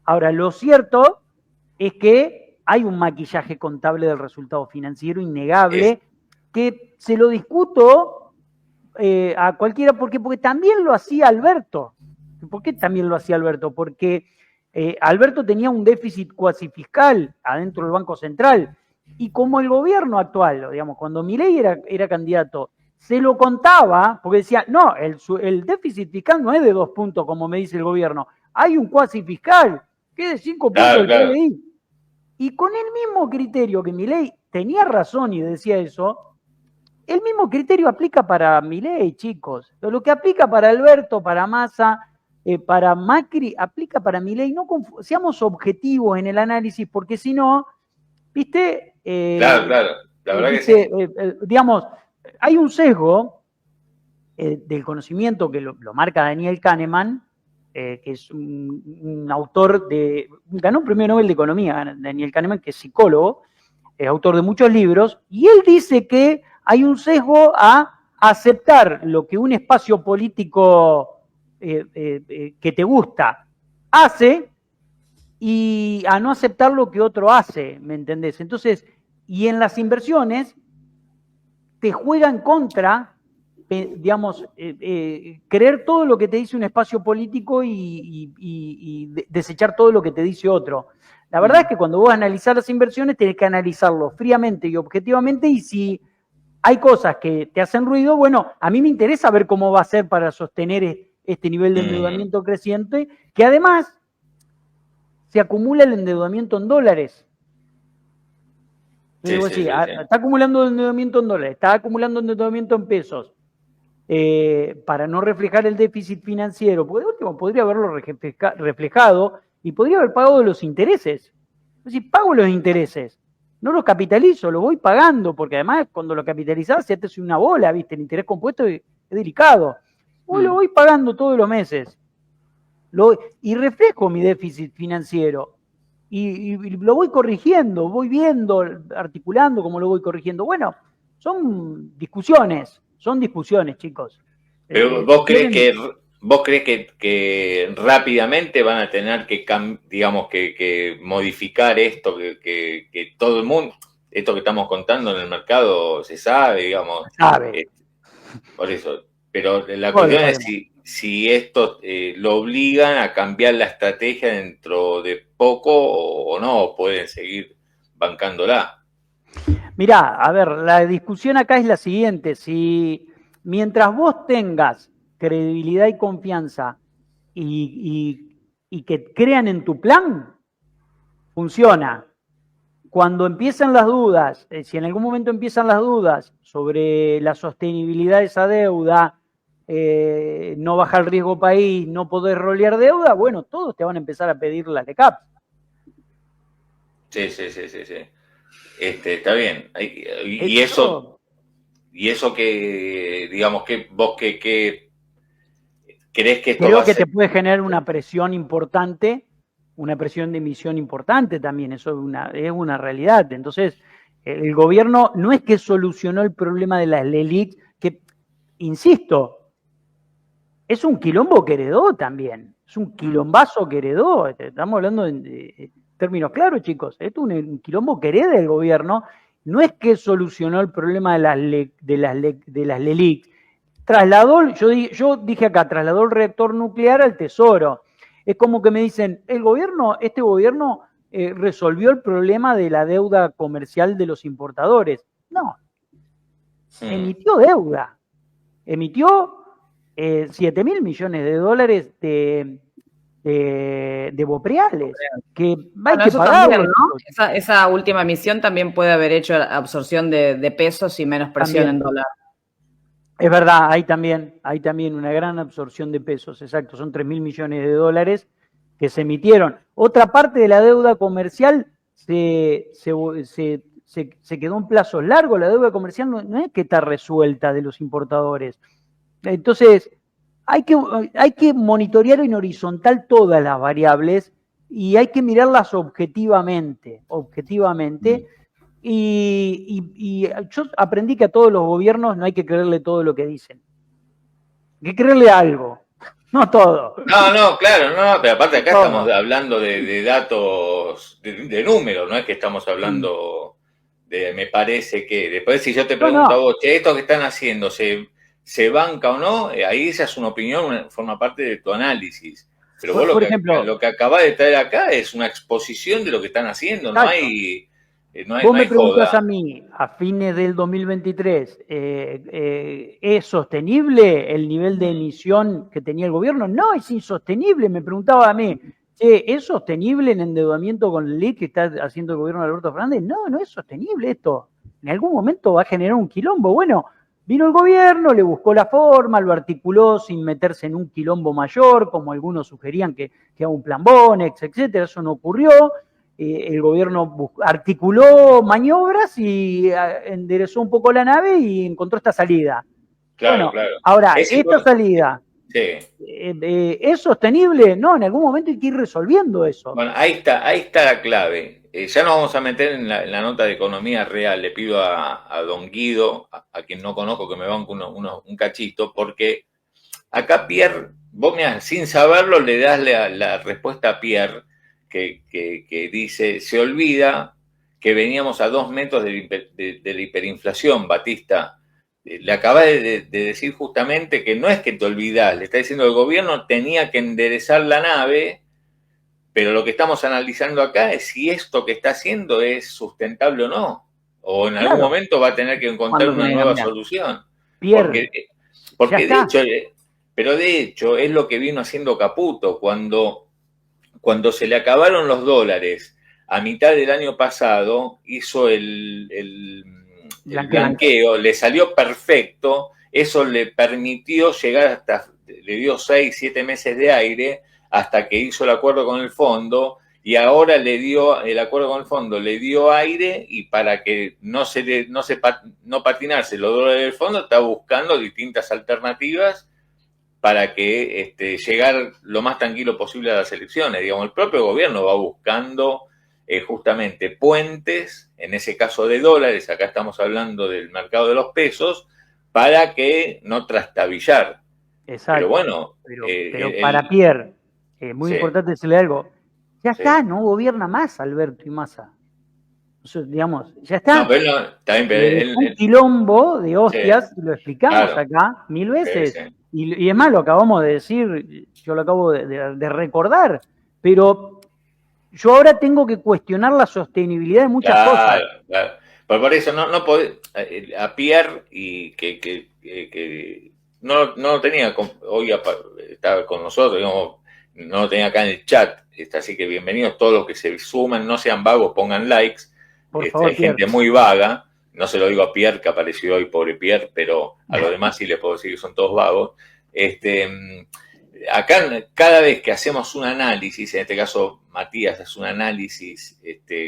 Ahora, lo cierto es que hay un maquillaje contable del resultado financiero innegable, que se lo discuto a cualquiera, porque también lo hacía Alberto. ¿Por qué también lo hacía Alberto? Porque Alberto tenía un déficit cuasi fiscal adentro del Banco Central, y como el gobierno actual, digamos, cuando Milei era candidato, se lo contaba, porque decía, no, el déficit fiscal no es de 2 puntos, como me dice el gobierno, hay un cuasi fiscal, que es de 5 puntos del PBI. Y con el mismo criterio que Milei tenía razón y decía eso, el mismo criterio aplica para Milei, chicos. Lo que aplica para Alberto, para Massa, para Macri, aplica para Milei. No seamos objetivos en el análisis, porque si no, ¿viste? Claro. La verdad que sí. Digamos, hay un sesgo del conocimiento que lo marca Daniel Kahneman, que es un autor ganó un premio Nobel de Economía, Daniel Kahneman, que es psicólogo, es autor de muchos libros, y él dice que hay un sesgo a aceptar lo que un espacio político que te gusta hace y a no aceptar lo que otro hace, ¿me entendés? Entonces, y en las inversiones te juega en contra, digamos, creer todo lo que te dice un espacio político y desechar todo lo que te dice otro. La verdad es que cuando vos analizás las inversiones tenés que analizarlo fríamente y objetivamente, y si hay cosas que te hacen ruido, bueno, a mí me interesa ver cómo va a ser para sostener este nivel de endeudamiento creciente, que además se acumula el endeudamiento en dólares. Sí. Está acumulando endeudamiento en dólares, está acumulando endeudamiento en pesos, para no reflejar el déficit financiero, porque de último podría haberlo reflejado y podría haber pagado los intereses. Es decir, pago los intereses, no los capitalizo, los voy pagando, porque además cuando lo capitalizás se te hace una bola, ¿viste? El interés compuesto es delicado. Lo voy pagando todos los meses y reflejo mi déficit financiero y lo voy corrigiendo, voy viendo, articulando cómo lo voy corrigiendo. Bueno, son discusiones, chicos. Pero ¿vos crees que rápidamente van a tener que, digamos, que modificar esto, que todo el mundo, esto que estamos contando en el mercado se sabe, digamos? Sabe. Por eso. Pero la cuestión es si esto lo obligan a cambiar la estrategia dentro de poco o no, pueden seguir bancándola. Mirá, a ver, la discusión acá es la siguiente: si mientras vos tengas credibilidad y confianza y que crean en tu plan, funciona. Cuando empiezan las dudas, si en algún momento empiezan las dudas sobre la sostenibilidad de esa deuda, no bajar el riesgo país, no poder rolear deuda, bueno, todos te van a empezar a pedir las LECAP. Sí. Está bien. Y eso que, digamos, que vos que crees que esto creo va a que ser... te puede generar una presión importante, una presión de emisión importante también, eso es una realidad. Entonces, el gobierno no es que solucionó el problema de las LELIC, que, insisto, es un quilombo que heredó también, es un quilombazo que heredó, estamos hablando en términos claros, chicos, esto es un quilombo que hereda el gobierno, no es que solucionó el problema de las LELIC, yo dije acá, trasladó el reactor nuclear al Tesoro. Es como que me dicen, este gobierno resolvió el problema de la deuda comercial de los importadores. No, emitió deuda, emitió 7.000 millones de dólares de bopreales, que hay que pagarlo. ¿No? Esa última emisión también puede haber hecho absorción de pesos y menos presión en dólar. Es verdad, hay también una gran absorción de pesos, exacto, son 3.000 millones de dólares que se emitieron. Otra parte de la deuda comercial se quedó en plazos largos, la deuda comercial no es que está resuelta de los importadores. Entonces, hay que monitorear en horizontal todas las variables y hay que mirarlas objetivamente. Y yo aprendí que a todos los gobiernos no hay que creerle todo lo que dicen. Hay que creerle algo, no todo. No, claro, no, pero aparte acá estamos hablando de datos, de números, no es que estamos hablando de, me parece que, después si yo te pregunto a vos, che, esto que están haciendo, ¿se banca o no? Ahí esa es una opinión, forma parte de tu análisis. Pero vos lo que acabás de traer acá es una exposición de lo que están haciendo, no hay... Vos me preguntás a mí, a fines del 2023, ¿es sostenible el nivel de emisión que tenía el gobierno? No, es insostenible. Me preguntaba a mí, ¿es sostenible el endeudamiento con el LELIC que está haciendo el gobierno de Alberto Fernández? No es sostenible esto. En algún momento va a generar un quilombo. Bueno, vino el gobierno, le buscó la forma, lo articuló sin meterse en un quilombo mayor, como algunos sugerían que haga un plan Bonex, etcétera. Eso no ocurrió. El gobierno articuló maniobras y enderezó un poco la nave y encontró esta salida. Claro. Ahora, esta salida, ¿es sostenible? No, en algún momento hay que ir resolviendo eso. Bueno, ahí está la clave. Ya nos vamos a meter en la nota de economía real. Le pido a don Guido, a quien no conozco, que me banque un cachito, porque acá Pierre, vos sin saberlo le das la respuesta a Pierre, que dice, se olvida que veníamos a 2 metros de la hiperinflación, Batista. Le acaba de decir justamente que no es que te olvidás, le está diciendo el gobierno tenía que enderezar la nave, pero lo que estamos analizando acá es si esto que está haciendo es sustentable o no, o en algún momento va a tener que encontrar una nueva solución. Porque de hecho es lo que vino haciendo Caputo cuando se le acabaron los dólares a mitad del año pasado, hizo el blanqueo, le salió perfecto, eso le permitió llegar hasta, le dio 6, 7 meses de aire hasta que hizo el acuerdo con el fondo, y ahora el acuerdo con el fondo le dio aire, y para que no patinarse los dólares del fondo, está buscando distintas alternativas para que llegar lo más tranquilo posible a las elecciones. Digamos, el propio gobierno va buscando justamente puentes, en ese caso de dólares, acá estamos hablando del mercado de los pesos, para que no trastabillar. Exacto. Pero bueno... Pero para Pierre, muy importante decirle algo, ya está, no gobierna más Alberto y Massa. Digamos, ya está. No, pero está bien, pero un quilombo de hostias, lo explicamos acá 1000 veces. Y es más, lo acabamos de decir, yo lo acabo de recordar, pero yo ahora tengo que cuestionar la sostenibilidad de muchas cosas. Claro. Pero por eso no podés, a Pierre, y que no lo tenía, hoy estaba con nosotros, digamos, no lo tenía acá en el chat, así que bienvenidos todos los que se suman, no sean vagos, pongan likes. Por favor, hay gente muy vaga, no se lo digo a Pierre, que apareció hoy, pobre Pierre, pero a los demás sí les puedo decir que son todos vagos. Acá, cada vez que hacemos un análisis, en este caso Matías hace un análisis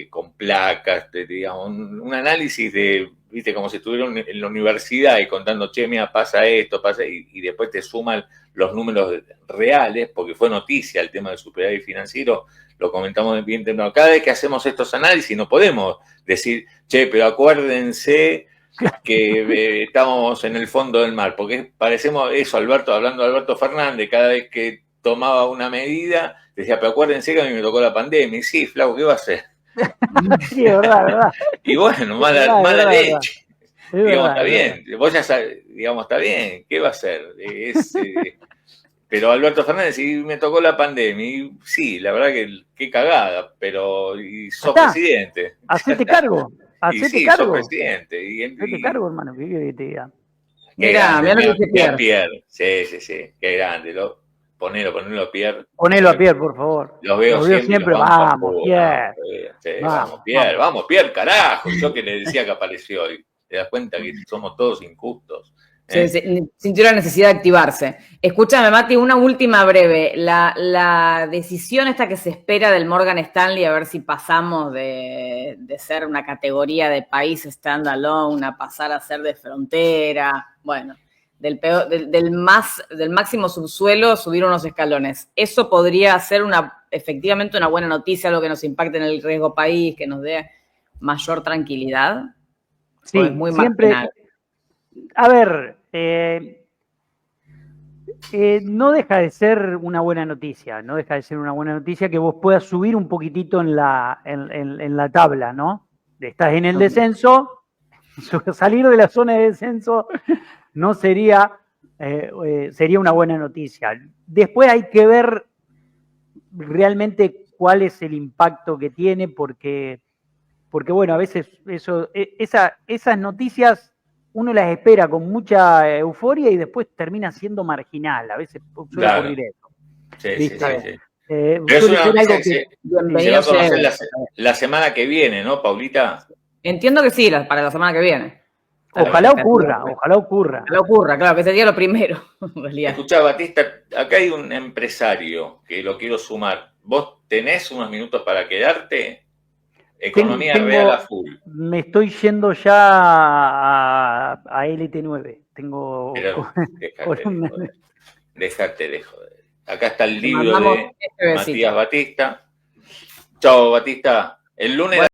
con placas, digamos, un análisis de, viste, como si estuviera en la universidad y contando, che, mira, pasa esto, y después te suman los números reales, porque fue noticia el tema del superávit financiero, lo comentamos bien temprano. Cada vez que hacemos estos análisis no podemos decir, che, pero acuérdense que estamos en el fondo del mar, porque parecemos eso, hablando de Alberto Fernández, cada vez que tomaba una medida, decía, pero acuérdense que a mí me tocó la pandemia, y sí, flaco, ¿qué va a hacer? Sí, es verdad. Y bueno, mala leche. Digamos, está bien, vos ya sabés, digamos, está bien, ¿qué va a hacer? Pero Alberto Fernández, sí, me tocó la pandemia, y sí, la verdad que qué cagada, pero y sos presidente. Hacete cargo. Hacete cargo. Sos presidente. Hacete cargo, hermano. ¿Qué te diga? Mira lo que se Pierre. Sí, qué grande. Ponelo a Pierre. Ponelo a Pierre, por favor. Los veo siempre. Vamos, Pierre. Vamos, Pierre, carajo. Yo que le decía que apareció hoy. Te das cuenta que somos todos injustos. Sintió la necesidad de activarse. Escúchame, Mati, una última breve. La decisión esta que se espera del Morgan Stanley, a ver si pasamos de ser una categoría de país standalone a pasar a ser de frontera, bueno, del máximo subsuelo subir unos escalones. Eso podría ser efectivamente una buena noticia, algo que nos impacte en el riesgo país, que nos dé mayor tranquilidad. Sí, muy siempre. marginal. A ver, no deja de ser una buena noticia, que vos puedas subir un poquitito en la tabla, ¿no? Estás en el descenso, salir de la zona de descenso no sería una buena noticia. Después hay que ver realmente cuál es el impacto que tiene, porque bueno, a veces esas noticias uno las espera con mucha euforia y después termina siendo marginal. A veces suele ocurrir eso. Sí. Pero es una noticia que se va a conocer la semana que viene, ¿no, Paulita? Entiendo que sí, para la semana que viene. Ojalá ocurra. Ojalá ocurra, claro, que sería lo primero. Escuchá, Batista, acá hay un empresario que lo quiero sumar. ¿Vos tenés unos minutos para quedarte? Economía real a full. Me estoy yendo ya a LT9. Tengo. Déjate de joder. Acá está el libro de Matías Batista. Chao, Batista. El lunes.